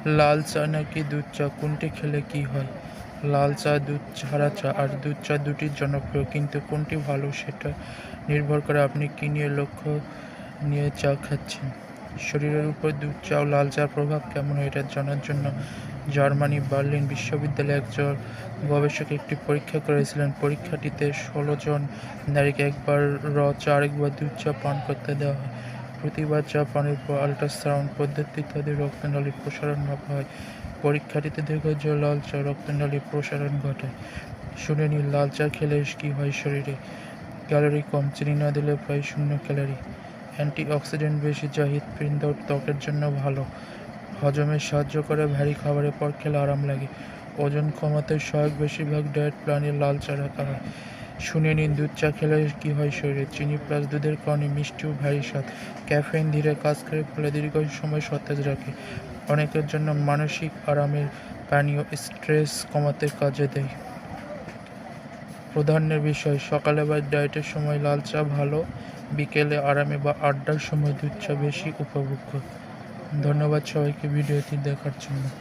লাল চা নাকি দুধ চা, কোনটি খেলে কি হয়? লাল চা, দুধ ছাড়া চা আর দুধ চা দুটিই জনপ্রিয়, কিন্তু কোনটি ভালো সেটা নির্ভর করে আপনি কী নিয়ে লক্ষ্য নিয়ে চা খাচ্ছেন। শরীরের উপর দুধ চা ও লাল চার প্রভাব কেমন হয় এটা জানার জন্য জার্মানি বার্লিন বিশ্ববিদ্যালয়ে একজন গবেষক একটি পরীক্ষা করেছিলেন। পরীক্ষাটিতে ১৬ জন নারীকে একবার চা আরেকবার দুধ চা পান করতে দেওয়া হয়। প্রতিবার চা পানের পর আল্ট্রাসাউন্ড পদ্ধতি তাদের রক্তনালীর প্রসারণ মাপা হয়। পরীক্ষাটিতে দেখা যায় লাল চা রক্তনালীর প্রসারণ ঘটায়। শুনে নিন লাল চা খেলে কী হয় শরীরে। ক্যালোরি কম, চিনি না দিলে প্রায় 0 ক্যালোরি। অ্যান্টিঅক্সিডেন্ট বেশি, যা হৃৎপিণ্ড ও ত্বকের জন্য ভালো। হজমে সাহায্য করে, ভারী খাবারের পর খেলে আরাম লাগে। ওজন কমাতে সহায়ক, বেশিরভাগ ডায়েট প্ল্যানে লাল চা রাখা হয়। শুনে নিন দুধ চা খেলে কী হয় শরীরে। চিনি প্লাস দুধের কারণে মিষ্টি ও ভারী স্বাদ। ক্যাফেইন ধীরে কাজ করে, ফলে দীর্ঘ সময় সতেজ রাখে। অনেকের জন্য মানসিক আরামের পানীয়, স্ট্রেস কমাতে কাজে দেয়। প্রাধান্যের বিষয়, সকালে বা ডায়েটের সময় লাল চা ভালো, বিকেলে আরামে বা আড্ডার সময় দুধ চা বেশি উপভোগ্য। ধন্যবাদ সবাইকে ভিডিওটি দেখার জন্য।